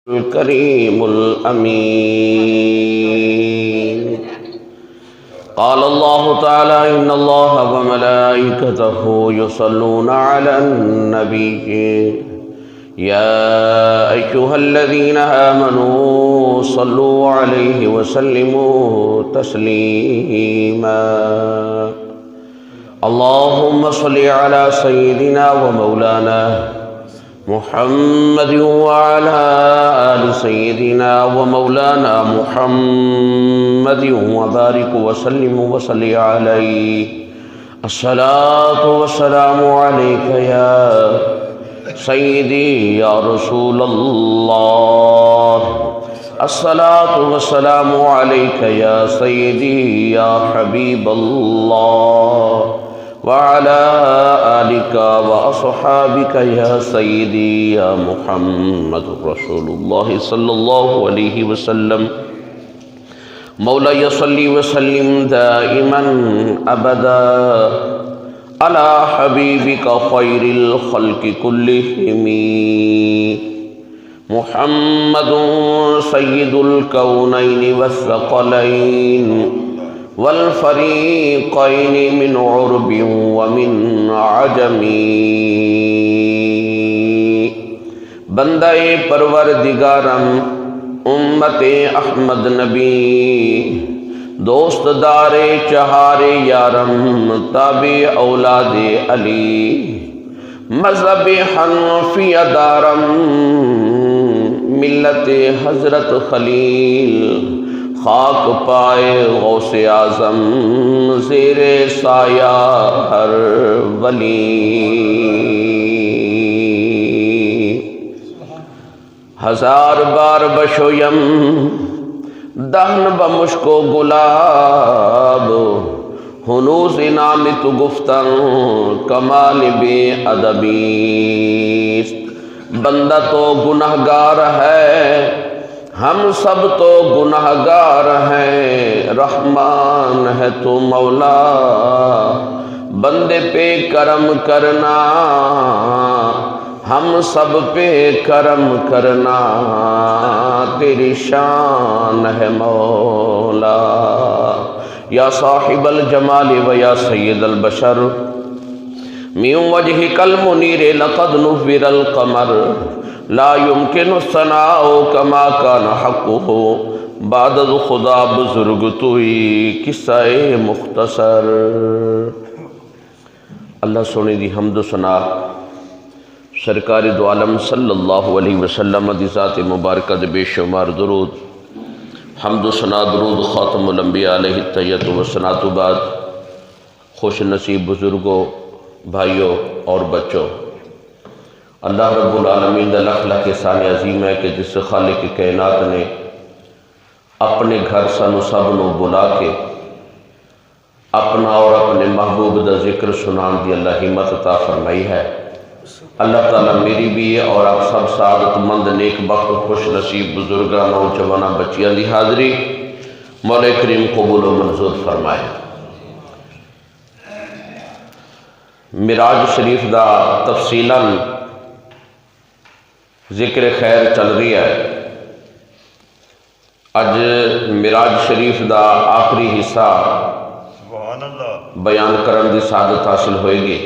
الكريم الأمين. قال الله تعالى: إن الله وملائكته يصلون على النبي يا أيها الذين آمنوا صلوا عليه وسلموا تسليما. اللهم صل على سيدنا ومولانا محمد وعلى آل سيدنا ومولانا محمد وبارك وسلم وصل عليه. الصلاة والسلام عليك يا سيدي يا رسول الله. الصلاة والسلام عليك يا سيدي يا حبيب الله، وعلى آلك وأصحابك يا سيدي يا محمد رسول الله صلى الله عليه وسلم. مولاي صل وسلم دائما أبدا على حبيبك خير الخلق كلهم محمد سيد الكونين والثقلين والفریقین من عرب ومن عجم. بندہ پروردگارم امت احمد نبی، دوست دار چہار یارم تابع اولاد علی، مذہب حنفیہ دارم ملت حضرت خلیل، خاک پائے غوث اعظم زیر سایہ ہر ولی. ہزار بار بشویم دہن بمشک و گلاب، ہنوز نام تو گفتن کمال بے ادبی. بندہ تو گنہگار ہے، ہم سب تو گنہگار ہیں، رحمان ہے تو مولا، بندے پہ کرم کرنا، ہم سب پہ کرم کرنا، تیری شان ہے مولا. یا صاحب الجمال و یا سید البشر، من وجهك المنیر لقد نور القمر، لا يمكن الثناء كما كان حقه بعد خدا بزرگ توئی قصہ مختصر. اللہ سونے دی حمد و ثنا سرکار دو عالم صلی اللہ علیہ وسلم دی ذات مبارکہ دے بے شمار درود، حمد و ثنا درود خاتم الانبیاء علیہ التحیۃ و ثناء. بعد خوش نصیب بزرگوں، بھائیوں اور بچوں، اللہ رب العالمین دا لاکھ لاکھ احسان عظیم ہے کہ جس خالق کائنات نے اپنے گھر سانو سب نو بلا کے اپنا اور اپنے محبوب دا ذکر سنان دی اللہ ہمت عطا فرمائی ہے. اللہ تعالیٰ میری بھی اور آپ سب سعادت مند نیک بخت خوش نصیب بزرگاں نوجواناں بچیاں دی حاضری مولا کریم قبول و منظور فرمائے. معراج شریف دا تفصیلاً ذکر خیر چل رہی ہے. اج معراج شریف دا آخری حصہ بیان کرن دی سعادت حاصل ہوئے گی.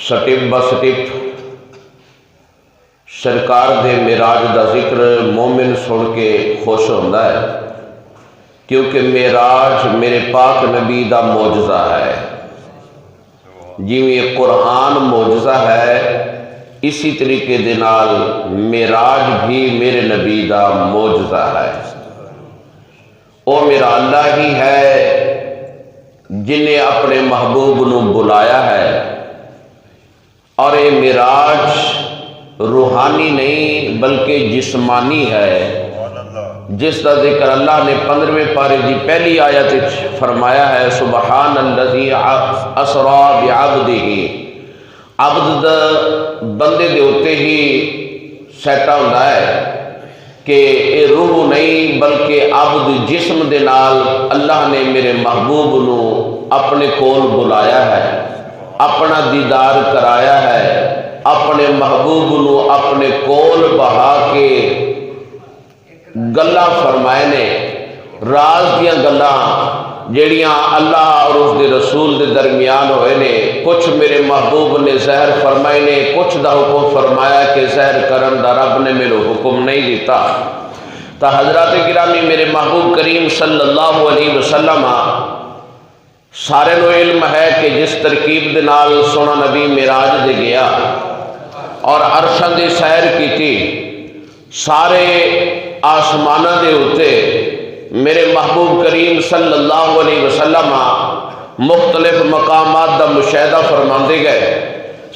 سٹپ با سٹپ سرکار دے معراج دا ذکر مومن سن کے خوش ہوندہ ہے، کیونکہ معراج میرے پاک نبی دا معجزہ ہے. جویں قرآن معجزہ ہے، اسی طریقے دے نال معراج بھی میرے نبی دا معجزہ ہے. او میرا اللہ ہی ہے جنہیں اپنے محبوب نو بلایا ہے، اور یہ معراج روحانی نہیں بلکہ جسمانی ہے، جس کا ذکر اللہ نے 15ویں پارے دی پہلی آیت فرمایا ہے: سبحان الذی اسری بعبدہ. عبد دا بندے دے ہوتے ہی سیٹا ہوتا ہے کہ یہ روح نہیں بلکہ عبد جسم دے نال اللہ نے میرے محبوب نو اپنے کول بلایا ہے، اپنا دیدار کرایا ہے، اپنے محبوب نو اپنے کول بہا کے گلاں فرمائے نے، راز دیاں گلاں جیڑیاں اللہ اور اس دے رسول دے درمیان ہوئے نے، کچھ میرے محبوب نے زہر فرمائے نے، کچھ دا حکم فرمایا کہ زہر کرن دا رب نے میرے حکم نہیں دیتا۔ تا حضرات گرامی میرے محبوب کریم صلی اللہ علیہ وسلم سارے نو علم ہے کہ جس ترکیب دے نال سونا نبی معراج دے گیا اور عرشاں دی سیر کیتی، سارے آسمانہ دے ہوتے میرے محبوب کریم صلی اللہ علیہ وسلم مختلف مقامات دا مشاہدہ فرماندے گئے۔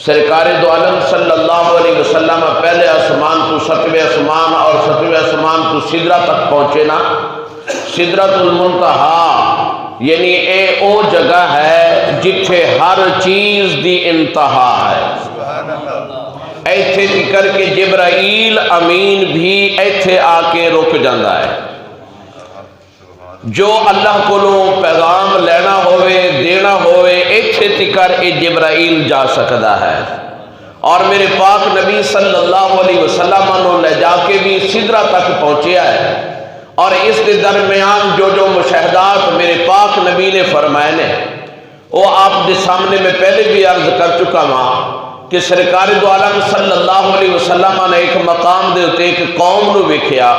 سرکار دو عالم صلی اللہ علیہ وسلم پہلے آسمان تو ستویں آسمان اور ستویں آسمان تو سدرہ تک پہنچے نا۔ سدرۃ المنتہا یعنی اے او جگہ ہے جتھے ہر چیز دی انتہا ہے۔ ایتھے کر کے جبرائیل امین بھی ایتھے آ کے رک جاندہ ہے۔ جو اللہ کو پیغام لینا ہوئے دینا ہوئے ایتھے تکر اے جبرائیل جا سکتا ہے، اور میرے پاک نبی صلی اللہ علیہ وسلم نے لے جا کے بھی سدرہ تک پہنچیا ہے۔ اور اس کے درمیان جو مشاہدات میرے پاک نبی نے فرمائے نے، وہ آپ دے سامنے میں پہلے بھی عرض کر چکا ہاں کہ سرکار دو عالم صلی اللہ علیہ وسلم نے ایک مقام دے ہوتے ایک قوم نو ویکھیا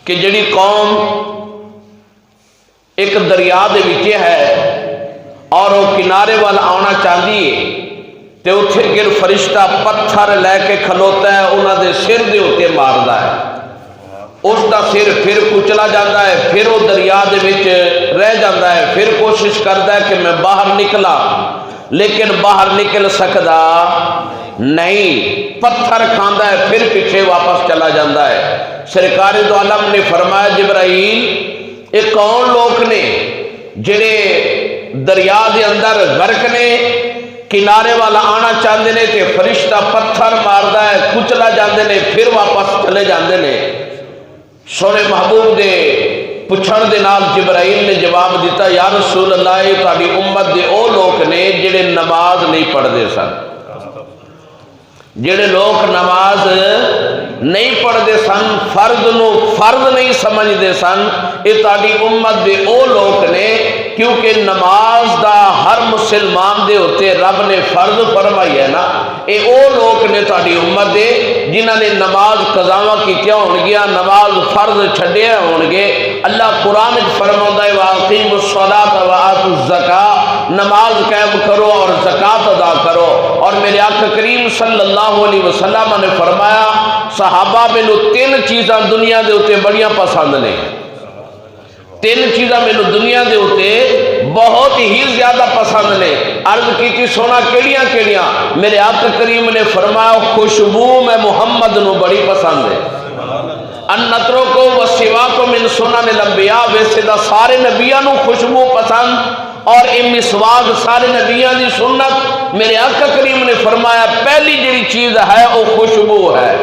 کہ جڑی قوم ایک دریا دے وچے ہے اور وہ کنارے وال آنا چاہتی ہے، تے اتھے گر فرشتہ پتھر لے کے کھلوتا ہے، انہاں دے سر دے ہوتے ماردا ہے، اس دا سر پھر کچلا جاتا ہے، پھر وہ دریا دے وچ رہ جاتا ہے، پھر کوشش کرتا ہے کہ میں باہر نکلا، لیکن باہر نکل سکتا نہیں، پتھر کھاندا ہے، پھر پیچھے واپس چلا جاتا ہے۔ سرکار دو عالم نے فرمایا جبرائیل ایک کون لوگ نے جنہیں دریا دے اندر غرق نے کنارے والا آنا چاہتے نے تے فرشتہ پتھر ماردا ہے، کچلا جاندے نے، پھر واپس چلے جاندے نے۔ سونے محبوب دے پچھڑ دے نال جبرائیل نے جواب دیتا، یا رسول اللہ تہاڈی امت دے او لوگ نے جڑے نماز نہیں پڑھدے سن، جڑے لوگ نماز نہیں پڑھدے سن، فرض نو فرض نہیں سمجھدے سن، یہ تہاڈی امت دے او لوگ نے، کیونکہ نماز دا ہر مسلمان دے ہوتے رب نے فرض فرمائی ہے نا، اے او لوگ نے تہاڈی امت دے جنہاں نے نماز قضاواں کیتیاں ہون گیا، نماز فرض چھڈیا ہون گے۔ اللہ قرآن وچ فرماوندا ہے وَأَقِیمُوا الصَّلَاةَ وَآتُوا الزَّکَاۃَ، نماز قائم کرو اور زکوٰۃ ادا کرو۔ اور میرے آقا کریم صلی اللہ علیہ وسلم نے فرمایا صحابہ مینوں تین چیزاں دنیا دے اوتے بڑیاں پسند نے، تین چیزاں مینوں دنیا دے اوتے بہت ہی زیادہ پسند نے۔ عرض کیتی سونا کیڑیاں کیڑیاں؟ میرے آقا کریم نے فرمایا خوشبو میں محمد نو بڑی پسند ہے۔ انترو کو وسواکو من سنن الانبیاء، ویسے دا سارے نبیاں نو خوشبو پسند اور مسواک سارے نبیاں دی سنت۔ میرے آقا کریم نے فرمایا پہلی جڑی چیز ہے وہ خوشبو ہے،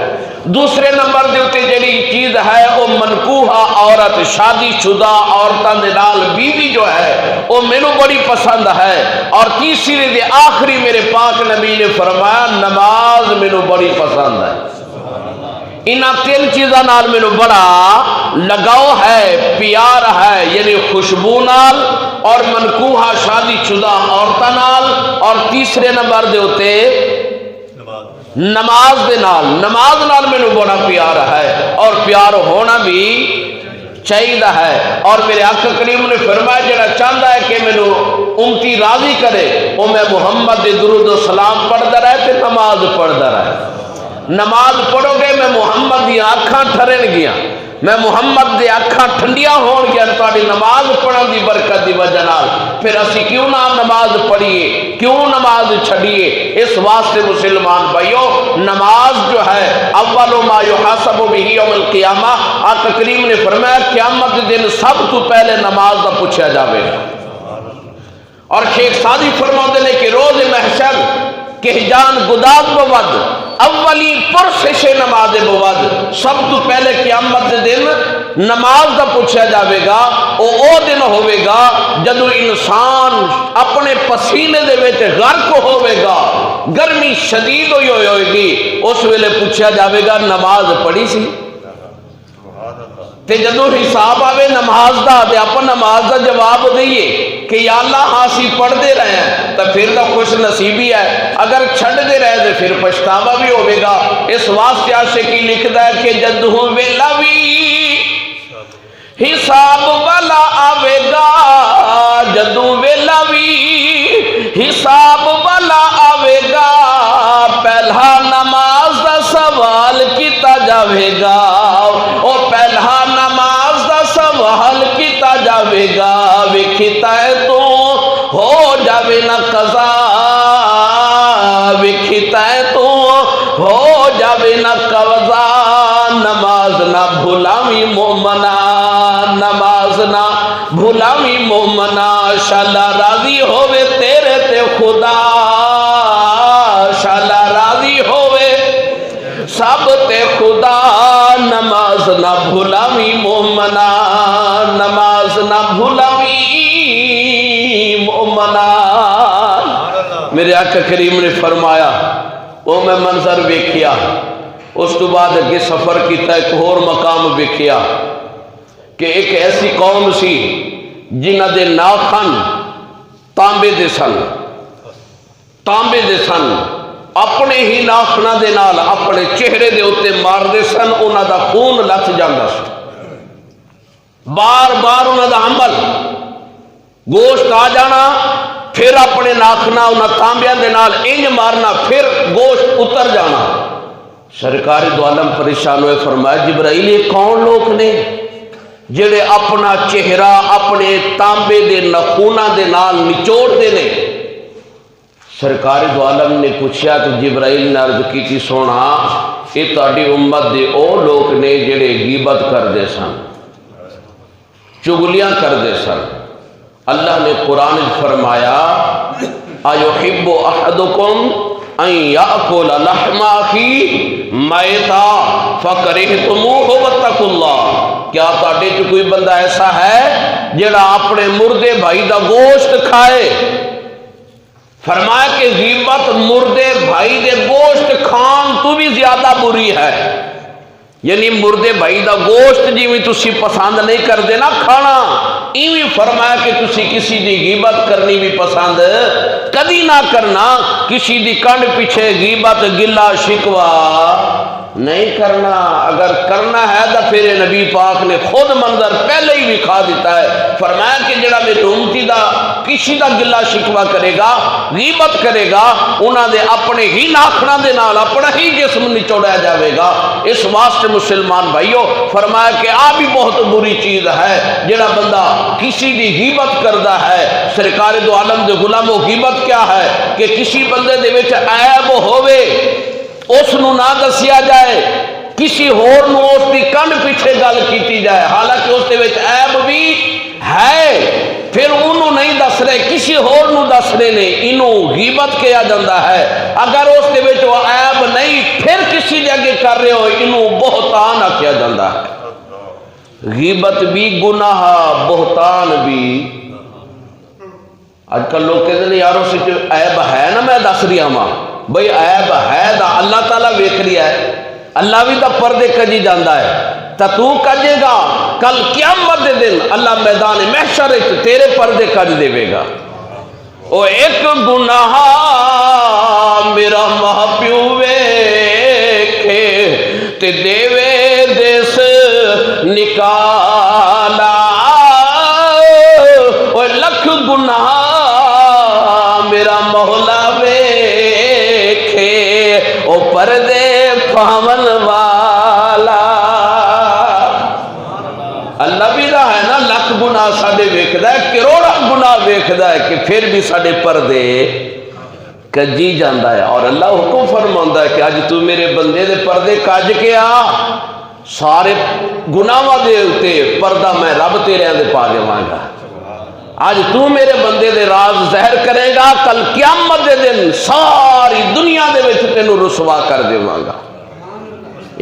دوسرے نمبر دے اوتے جڑی چیز ہے وہ منکوحہ عورت، شادی شدہ عورتاں دے نال بیوی جو ہے وہ مینوں بڑی پسند ہے، اور تیسری دے آخری میرے پاک نبی نے فرمایا نماز مینوں بڑی پسند ہے۔ انہاں تین چیزاں نال مینوں بڑا لگاؤ ہے، پیار ہے، یعنی خوشبو نال اور منکوحہ شادی شدہ عورتاں نال، اور تیسرے نمبر دے اوتے نماز دے نال، نماز نال میں بڑا پیار ہے، اور پیار ہونا بھی چاہیے ہے۔ اور میرے آقا کریم نے فرمایا جڑا چاہتا ہے کہ مینو امتی راضی کرے وہ میں محمد دے درود و سلام پڑھتا رہے تے نماز پڑھتا رہے۔ نماز پڑھو گے میں محمد دی آنکھاں ٹھرن گیا، میں محمد دے آنکھاں ٹھنڈیاں ہون گیا تہاڈی نماز پڑھن دی برکت دی وجہ نال۔ پھر اسی کیوں نہ نماز پڑھیے، کیوں نماز چھڑیے؟ اس واسطے مسلمان بھائیو نماز جو ہے اول ما یحاسب بہ یوم القیامہ، آقا کریم نے فرمایا قیامت دن سب تو پہلے نماز دا پوچھا جاوے گا۔ اور شیخ سعدی فرماتے ہیں کہ روز محشر کہ جان گداز بود اولی پرسش نماز بود، سب تو پہلے قیامت دن نماز دا پوچھا جاوے گا۔ او دن ہوئے گا جدو انسان اپنے پسینے دے وچ غرق ہوئے گا، گرمی شدید ہوئی گی، اس ویلے پوچھا جاوے گا نماز پڑھی سی؟ تے جدو حساب آوے نماز دا دے اپا نماز دا جواب دئیے کہ یا اللہ ہاں سی پڑھ دے رہے ہیں تو پھر تو خوش نصیبی ہے، اگر چھڑ دے رہے دے پھر پچھتاوا بھی ہوئے گا۔ اس واسطے عاشقی لکھدا ہے کہ جدو ویلا بھی حساب والا آوے گا، جدو ویلا بھی حساب والا آوے گا، پہلا نماز دا سوال کیتا جاوے گا، او پہلا نماز دا سوال کیتا جاوے گا، وکھتا ہے تو ہو جاوے نہ قضا، وکھتا ہے تو ہو جاوے نہ قضا، نماز نہ بھلاویں مومنا، نماز نہ بھلاویں مومنا، شالا راضی ہوئے تیرے تے خدا، شالا راضی ہوئے سب تے خدا، نماز نہ بھلاویں مومنا، نماز نہ بھلاویں مومنا۔ میرے آقا کریم نے فرمایا وہ میں منظر ویکھیا، اس تو بعد اگے سفر کیتا ایک اور مقام ویکھیا کہ ایک ایسی قوم سی جنہ دے ناخن تانبے دے سن، تانبے دے سن، اپنے ہی ناخنا دے نال اپنے چہرے دے اتے مار دے سن، انہاں دا خون لتھ جاندا سی، بار بار انہاں دا عمل گوشت آ جانا، پھر اپنے ناخنا انہاں تانبیاں دے نال انج مارنا، پھر گوشت اتر جانا۔ سرکار دو عالم پریشان ہوئے، فرمایا جبرائیل یہ کون لوگ نے جڑے اپنا چہرہ اپنے تانبے دے نخونہ دے نال نچوڑ دے نے؟ سرکار دو عالم نے پوچھا کہ جبرائیل نے عرض کی سونا یہ تہاڈی امت دے او لوگ نے جڑے غیبت کر دے سن، چغلیاں کر دے سن۔ اللہ نے قرآن فرمایا اَيُحِبُّ أَحَدُكُمْ أَن يَأْكُلَ لَحْمَ أَخِيهِ مَيْتًا فَكَرِهْتُمُوهُ وَاتَّقُوا اللَّهَ، کیا تہاڈے چ کوئی بندہ ایسا ہے جڑا اپنے مردے بھائی دا گوشت کھائے؟ فرمایا کہ غیبت مردے بھائی دے گوشت کھان تو بھی زیادہ بری ہے، یعنی مردے بھائی دا گوشت جی تسی پسند نہیں کر دینا کھانا، ایویں فرمایا کہ تسی کسی دی غیبت کرنی بھی پسند کدی نہ کرنا، کسی دی کنڈ پیچھے غیبت گلا شکوا نہیں کرنا، اگر کرنا ہے تو پھر نبی پاک نے خود منظر پہلے ہی دکھا دیتا ہے، فرمایا کہ جڑا میرے امتی دا کسی دا گلا شکوا کرے گا، غیبت کرے گا، انہاں دے اپنے ہی ناخنا دے نال اپنا ہی جسم نچوڑا جاوے گا۔ اس واسطے مسلمان بھائیو فرمایا کہ آ بھی بہت بری چیز ہے جڑا بندہ کسی دی غیبت کردا ہے۔ سرکار دو عالم دے غلامو غیبت کیا ہے کہ کسی بندے دے وچ عیب ہووے اس نو نہ دسیا جائے، کسی ہور نو اس دی کنڈ پیچھے گل کیتی جائے، حالانکہ اس دے وچ عیب بھی ہے، پھر انہوں نہیں دس رہے کسی ہور نو دس رہے نے، انہوں غیبت کیا جاندہ ہے۔ اگر اس دے وچ وہ عیب نہیں پھر کسی جگہ کر رہے ہو، انہوں بہتان کیا جاندہ ہے۔ غیبت بھی گناہ، بہتان بھی۔ آج کل لوگ کہتے ہیں یاروں سے جو عیب ہے نا میں دس رہی ہوں بھئی عیب ہے دا اللہ تعالیٰ ویکھ لیا ہے، اللہ بھی دا پردے کجی جاندہ ہے، تو کجے گا کل قیامت دے دن اللہ میدان محشر تیرے پردے کج دے گا۔ او ایک گناہ میرا ماں پیو ویکھے تے دیوے دیس نکالا، او لکھ گناہ میرا مولا ویکھے او پردے پاون والا۔ اللہ بھی دا ہے نا لکھ گناہ ساڑے ویکھدا ہے، کروڑا گناہ ویکھدا ہے کہ پھر بھی ساڑے پردے کجی جاندہ ہے۔ اور اللہ حکم فرماندہ ہے کہ آج تو میرے بندے دے پردے کج کے آ، سارے گناہاں دے اتے پردہ میں رب تیرے دے پا دیواں گا۔ آج تو میرے بندے دے راز ظاہر کرے گا، کل قیامت دے دن ساری دنیا دے وچ تینوں رسوا کر دیواں گا۔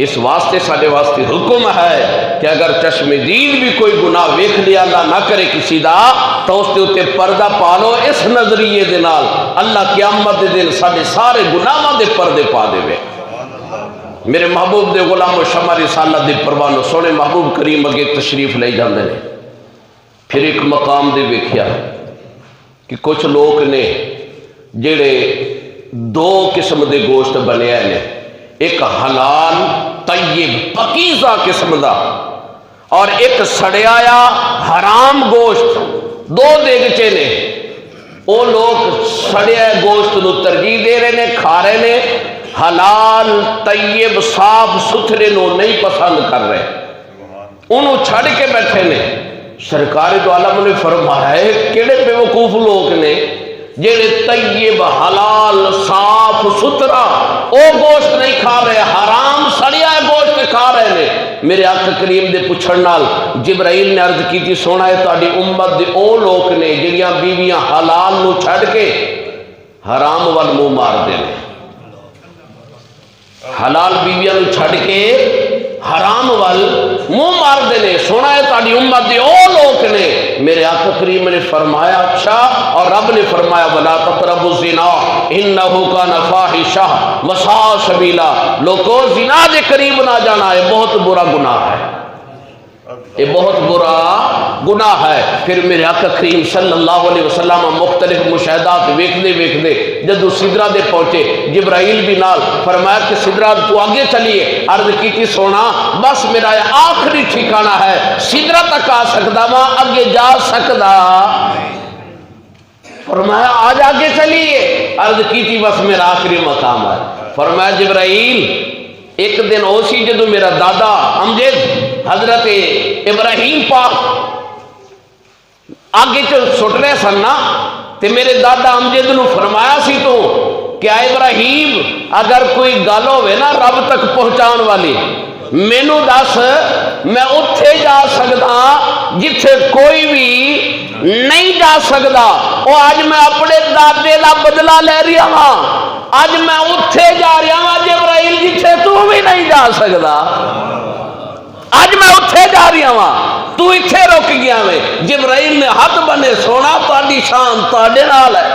اس واسطے سارے واسطے حکم ہے کہ اگر چشم دید بھی کوئی گناہ ویکھ لیا اللہ نہ کرے کسی دا تو اس کے اوتے پردہ پا لو اس نظریے دے نال اللہ قیامت دے دن سارے سارے گناہاں دے پردے پا دے وے۔ میرے محبوب دے غلام و شمع رسالت دے پروانو سونے محبوب کریم اگے تشریف لے جاندے نے۔ پھر ایک مقام دے ویکھیا کہ کچھ لوگ نے جڑے دو قسم دے گوشت بنے ہیں، ایک حلال طیب پاکیزہ قسم دا اور ایک سڑیایا حرام گوشت، دو دیگچے نے۔ وہ لوگ سڑیا گوشت نو ترجیح دے رہے نے، کھا رہے نے، حلال طیب صاف ستھرے نو نہیں پسند کر رہے، انہوں چھڑ کے بیٹھے نے۔ سرکار دو عالم نے فرمایا ہے کیڑے بے وقوف لوگ نے جڑے طیب حلال صاف ستھرا او گوشت نہیں کھا رہے، حرام سڑیا گوشت کھا رہے نے۔ میرے آقا کریم دے پچھڑ نال جبرائیل نے عرض کی تھی سونا ہے تہاڈی امت دے او لوگ نے جڑیاں بیویاں حلال نو چھڑ کے حرام ول منہ مار دے نے، حلال بیویاں نو چھڑ کے حرام وال منہ مار دینے۔ سونا ہے تہاڈی امت دے او لوگ نے۔ میرے آقا کریم نے فرمایا اچھا، اور رب نے فرمایا ولا تقربوا الزنا انہ کان فاحشہ وساء سبیلا، لوگو زنا دے قریب نہ جانا ہے، بہت برا گناہ ہے، یہ بہت برا گناہ ہے۔ پھر میرے آقا کریم صلی اللہ علیہ وسلم مختلف مشاہدات ویکھدے ویکھدے جدو سدرہ دے پہنچے جبرائیل بھی نال فرمایا کہ سدرہ تو آگے چلیے، عرض کی تھی سونا بس میرا یہ آخری ٹھکانہ ہے، سدرہ تک آ سکتا ماں آگے جا سکتا، فرمایا آج آگے چلیے، عرض کی تھی بس میرا آخری مقام ہے۔ فرمایا جبرائیل ایک دن اوسی جدو میرا دادا امجد حضرت ابراہیم پاک آگے چل سٹ رہے سن نا، تے میرے دادا امجد نو فرمایا سی تو کیا ابراہیم اگر کوئی گل ہوئے نا رب تک پہنچان والی مینو دس، میں اتھے جا سکتا جتھے کوئی بھی نہیں جا سکتا، اور آج میں اپنے دادے دا بدلہ لے رہا ہاں، آج میں اتھے جا رہا ہاں جبرائیل جتھے تو بھی نہیں جا سکتا، آج میں اتھے جا رہا ہاں تو اتھے رک گیا میں۔ جبرائیل نے ہاتھ بنے سونا تہاڈی شان تہاڈے نال ہے،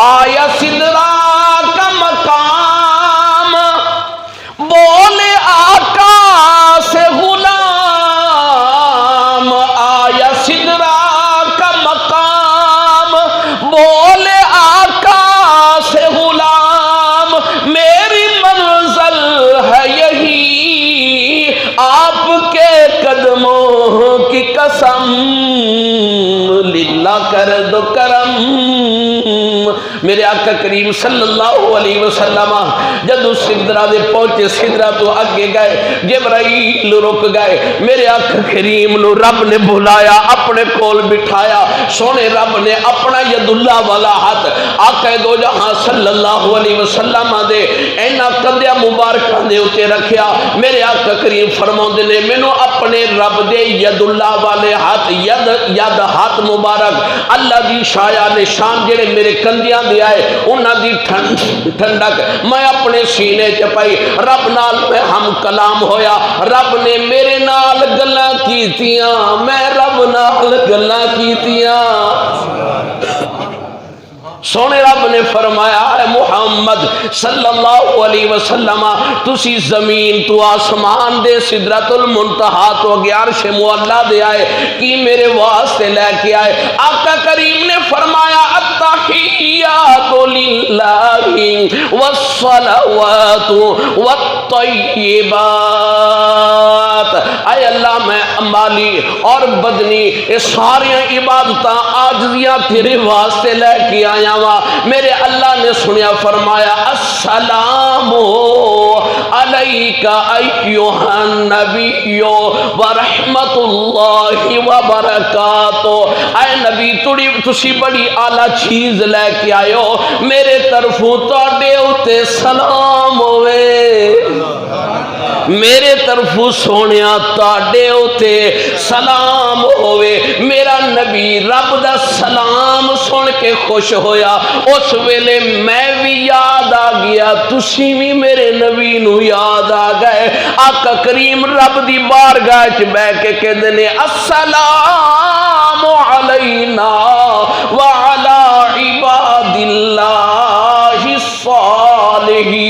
آیا سدرہ کا مقام بولے آقا سے غلام، آیا سدرہ کا مقام بولے آقا سے غلام، میری منزل ہے یہی آپ کے قدموں کی قسم، للہ کر دو کرم۔ میرے آقا کریم صلی اللہ علیہ وسلم جدو سدرہ دے پہنچے، سدرہ تو آگے گئے، جبرائیل رک گئے، میرے آقا کریم نو رب نے بلایا اپنے کول بٹھایا، سونے رب نے اپنا ید اللہ والا ہاتھ آقا دو جہاں صلی اللہ علیہ وسلم دے اینا قدیہ مبارکہ دے اتے رکھیا۔ میرے آقا کریم فرماؤں نے مینو اپنے رب دے ید اللہ والے ہاتھ ید ہاتھ مبارک اللہ دی شایا نشان جڑے میرے کندیاں دے آئے انہاں دی ٹھنڈک میں اپنے سینے چپائی، رب نال میں ہم کلام ہویا، رب نے میرے نال گلاں کیتیاں، میں رب نال گلاں کیتیاں۔ سونے رب نے فرمایا اے محمد صلی اللہ علیہ وسلم تسی زمین تو آسمان دے سدرۃ المنتہا تو اگے عرش معلا دے آئے کی میرے واسطے لے کے آئے۔ آقا کریم نے فرمایا التحیات للہ والصلوات والطیبات، اے اللہ میں مالی اور بدنی یہ ساری عبادتاں عاجزیاں تیرے واسطے لے کے آیا وا۔ میرے اللہ نے سنیا فرمایا السلام علیکہ ایھا النبی ورحمت اللہ وبرکاتہ، اے نبی تسی بڑی اعلیٰ چیز لے کے آئے ہو، میرے طرفوں تواڈے اتے سلام ہوئے، میرے طرفوں سونیا تواڈے اتے سلام ہوئے۔ میرا نبی رب دا سلام سن کے خوش ہویا، اس ویلے میں بھی یاد آ گیا، تسی بھی میرے نبی نو یاد آ گئے۔ آقا کریم رب دی بارگاہ چ بیٹھ کے کہندے نے السلام علینا وعلی عباد اللہ الصالحین۔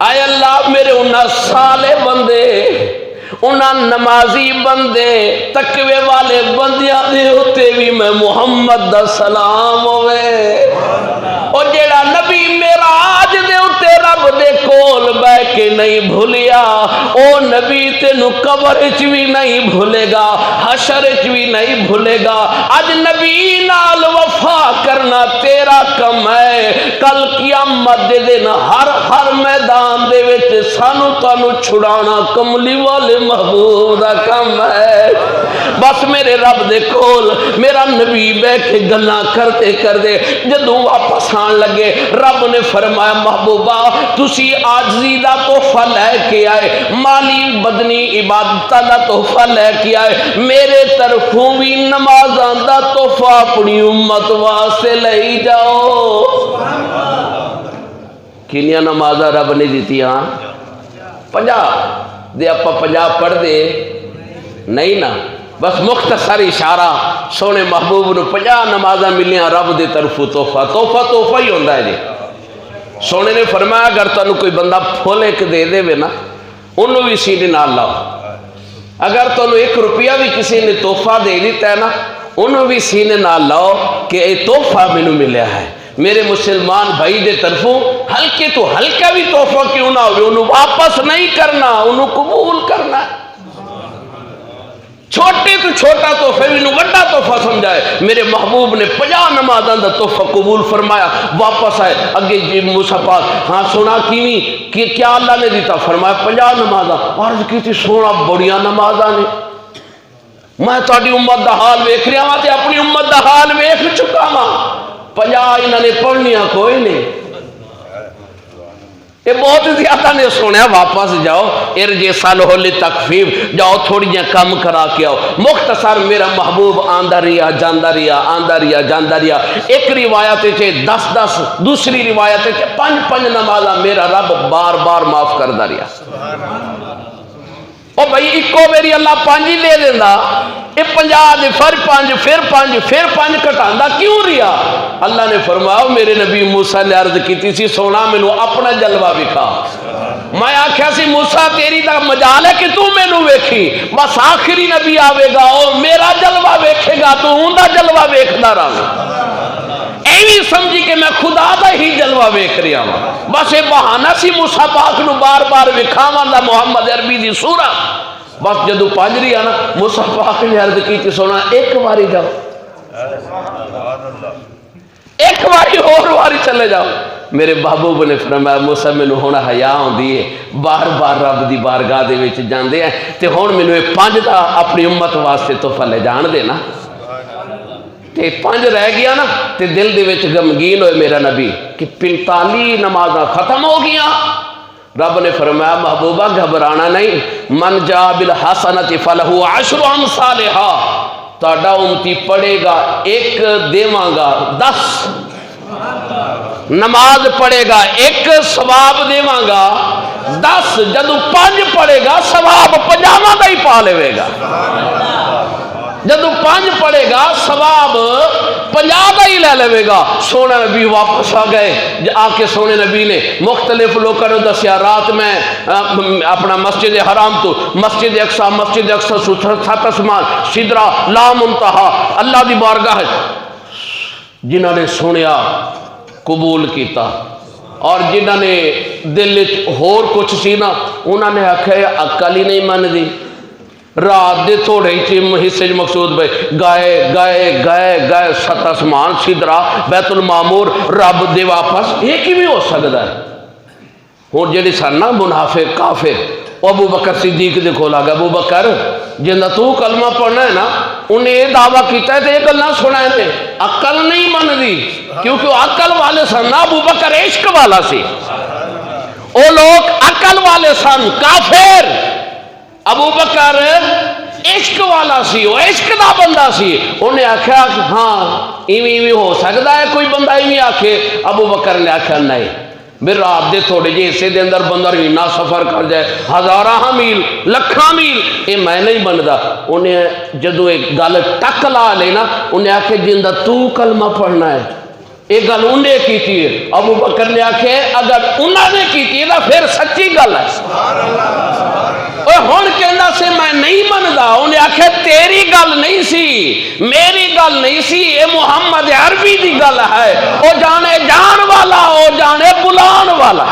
اے اللہ میرے انہاں صالح بندے، انہاں نمازی بندے، تقوی والے بندیاں دے ہوتے بھی میں محمد دا سلام ہوئے۔ اور جیڑا نبی معراج دے ہوتے رب دے کول بیٹھ کے نہیں بھولیا، او نبی تینو قبر وچ بھی نہیں بھولے گا، حشر وچ بھی نہیں بھولے گا۔ اج نبی نال وفا کرنا تیرا کم ہے، کل قیامت دے دن ہر میدان دے وچ سانو تانو چھڑانا کملی والے محبوب دا کم ہے۔ بس میرے رب دے کول میرا نبی بیٹھ کے گلاں کرتے کرتے جدوں واپس آن لگے، رب نے فرمایا محبوبہ تسی عاجزی دا تحفہ لے کے آئے، مالی بدنی عبادت دا تحفہ لے کے آئے، میرے طرفوں بھی نمازاں دا تحفہ اپنی امت واسطے لے جاؤ۔ کنیاں نمازاں رب نے دیتیاں 50 دے، اپا 50 پڑھ دے نہیں نا، بس مختصر اشارہ سونے محبوب نو 50 نمازاں ملیاں رب دے طرفوں تحفہ ہی ہوندہ ہے جی۔ سونے نے فرمایا اگر تنو کوئی بندہ پھول ایک دے دے وے نا، انہوں بھی سینے نال لاؤ۔ اگر تنو 1 روپیہ بھی کسی نے تحفہ دے دیتا ہے نا، انہوں بھی سینے نال لاؤ کہ اے تحفہ مینوں ملیا ہے میرے مسلمان بھائی دے طرفوں، ہلکے تو ہلکا بھی تحفہ کیوں نہ ہوئے، انہوں واپس نہیں کرنا، انہوں قبول کرنا ہے۔ چھوٹے تو چھوٹا تحفہ بھی نو بڑا تحفہ سمجھائے۔ میرے محبوب نے 50 نمازاں دا تحفہ قبول فرمایا، واپس آئے اگے جی موسیٰ پاک ہاں سونا کیویں کہ کیا اللہ نے دیتا، فرمایا 50 نمازاں۔ عرض کی تھی سونا بڑیاں نمازاں نے، میں تہاڈی امت دا حال ویکھ رہا ہاں تے اپنی امت دا حال ویکھ چکا ہاں، 50 انہاں نے پڑھنیاں کوئی نہیں، یہ بہت زیادہ نے سنیا۔ واپس جاؤ، ارجع صالح للتخفیف، جاؤ تھوڑی جہاں کم کرا کے آؤ۔ مختصر میرا محبوب آندا رہیا جاندا رہیا، آندا رہیا جاندا رہیا۔ ایک روایت ہے 10 دوسری روایت ہے 5 نمازاں میرا رب بار بار معاف کردا رہیا۔ او بھائی اکو میری اللہ 5 دے دینا، یہ 50 دے پھر 5 کٹاندا کیوں رہیا؟ اللہ نے فرمایا میرے نبی موسیٰ نے عرض کی سی سونا مینوں اپنا جلوہ وکھا۔ میں آکھیا سی موسیٰ تیری دا مجال ہے کہ تو مینوں ویکھی، بس آخری نبی آوے گا او میرا جلوہ ویکھے گا تو اوندا جلوہ ویکھدا رہاں۔ ایویں سمجھی کہ میں خدا دا ہی جلوہ ویکھ رہا ہوں، بس یہ بہانہ سی موسیٰ پاک نو بار بار وکھاواں دا محمد عربی دی سورہ۔ بس جدو 5 رہی ہے نا، موسیٰ پاک نے عرض کی تھی سونا ایک باری جاؤ، ایک باری اور باری چلے جاؤ۔ میرے محبوب نے فرمایا موسیٰ مینوں ہن حیا ہوندی ہے، بار بار رب دی بارگاہ دے وچ جاندے ہیں تے ہن مینوں یہ 5 دا اپنی امت واسطے تحفہ لے جان دے نا۔ تے 5 رہ گیا نا تے دل دے وچ غمگین ہوئے میرا نبی کہ 45 نمازاں ختم ہو گیا۔ رب نے فرمایا محبوبہ گھبرانا نہیں، من جا بالحسنۃ فلہ 10 امثالھا، تہاڈا امتی پڑھے گا 1 دیواں گا 10، نماز پڑھے گا 1 ثواب دیواں گا 10، جدو 5 پڑھے گا ثواب 50 دا ہی پا لے گا، جدو 5 پڑھے گا ثواب 50 دا ہی لے لے گا۔ سونے نبی واپس آ گئے، آ کے سونے نبی نے مختلف لوگوں نے دسیا رات میں اپنا مسجد حرام تو مسجد اقصی 7 اسمان سدرہ لا منتہا اللہ دی بارگاہ جنہوں نے سنیا قبول کیتا، اور جنہوں نے دل ہور کچھ سی نا انہوں نے آکھیا عقل ہی نہیں من دی، رات دے تھوڑے حصے مقصود بھائی گئے 7 اسمان سدرہ بیت المعمور رب دے واپس، یہ کی بھی ہو سکتا ہے؟ ہوں جی سن نا منافق کافر ابو بکر صدیق دے کول آ گیا، ابو بکر جنہ تو کلمہ پڑھنا ہے نا انہیں یہ دعویٰ کیتا ہے تو یہ گلاں سنا ہے، عقل نہیں من دی، کیونکہ وہ عقل والے سن نا، ابو بکر عشق والا سی، وہ لوگ عقل والے سن کافر، ابو بکر عشق والا سی، وہ عشق دا بندہ سی، انہیں آکھا ہاں ایویں ہو سکتا ہے کوئی بندہ ایویں آکھے؟ ابو بکر نے آکھا نہیں، میرے آپ دے تھوڑے جے حصے دے اندر بندہ رینا سفر کر جائے ہزاراں میل لکھاں میل، یہ میں نہیں بندا۔ انہیں جدو ایک گل ٹک لا لینا، انہیں آکھے جندہ تو کلمہ پڑھنا ہے، ایک گل انہیں کیتی ہے۔ ابو بکر نے آکھے اگر انہوں نے کیتی ہے نا پھر سچی گل ہے۔ ہون کہنا سے میں نہیں مندا، انہیں آکھے تیری گل نہیں سی، میری گل نہیں سی، اے محمد عربی دی گل ہے، او جانے جان والا، او جانے بلان والا۔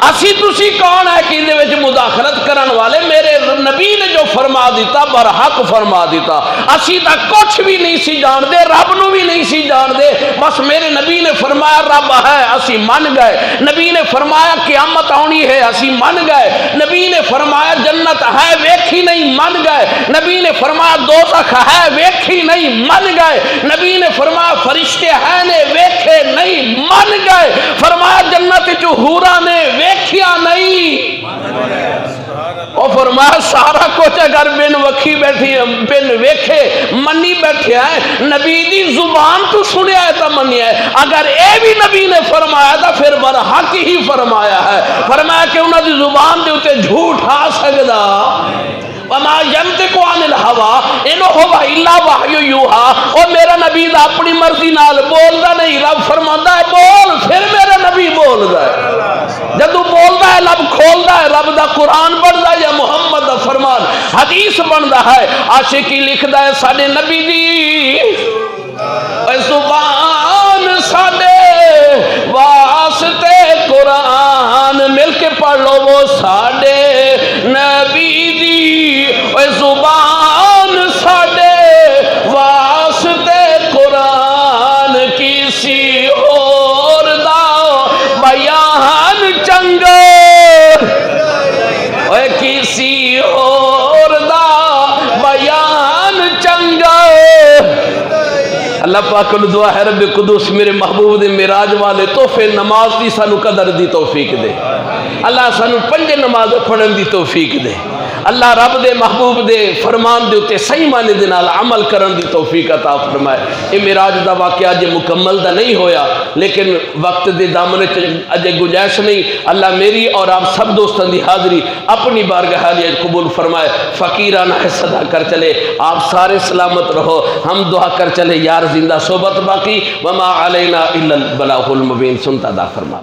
اسی تسی کون ہے کہ اندے وچ مداخلت کرن والے؟ میرے نبی نے جو فرما دیتا برحق فرما دیتا، اسی تا کچھ بھی نہیں سی جان دے، رب نو بھی نہیں سی جان دے، بس میرے نبی نے فرمایا رب ہے اسی من گئے، نبی نے فرمایا قیامت آنی ہے اسی من گئے، نبی نے فرمایا جنت ہے ویکھی نہیں من گئے، نبی نے فرمایا دوزخ ہے ویکھی نہیں من گئے، نبی نے فرمایا فرشتے ہیں نے ویکھے نہیں من گئے، فرمایا جنت جو حورا نے ویکھیا نہیں، اور فرمایا سارا کچھ اگر بن وکھی بیٹھی بن ویکھے منی بیٹھے ہیں، نبی دی زبان تو سنیا ہے تا منیا ہے، اگر اے بھی نبی نے فرمایا تھا پھر برحق ہی فرمایا ہے، فرمایا کہ انہوں دی زبان دے اتے جھوٹ آ سکدا، وما ينطق عن الهوى ان هو الا وحی یوحی، اور میرا نبی دا اپنی مرضی نال بولدا نہیں، رب فرماندا ہے بول، پھر میرا نبی بولدا ہے، جدو بولدا ہے لب کھولدا ہے، رب دا قرآن بندا ہے یا محمد دا فرمان حدیث بندا ہے، عاشقی لکھدا ہے ساڈے نبی دی اے زبان ساڈے واسطے قرآن، مل کے پڑھ لو وہ ساڈے نبی دی اے زبان ساڈے واسطے قرآن، کسی اور دا بیان چنگا اے کسی اور دا بیان چنگا۔ اللہ پاک کو دعا ہے رب قدوس میرے محبوب دے معراج والے تحفے نماز دی سانو قدر دی توفیق دے، اللہ سانو پنج نماز پڑھن دی توفیق دے، اللہ رب دے محبوب دے فرمان دے اتے صحیح معنی دے نال عمل کرن دی توفیق عطا فرمائے۔ یہ معراج دا واقعہ اجے مکمل دا نہیں ہویا لیکن وقت دے دامن اجے گنجائش نہیں، اللہ میری اور آپ سب دوستان دی حاضری اپنی بارگاہ عالیہ قبول فرمائے، فقیرانہ حصہ ادا کر چلے، آپ سارے سلامت رہو، ہم دعا کر چلے یار زندہ صحبت باقی، وما علینا الا البلاغ المبین، سنتا دا فرما۔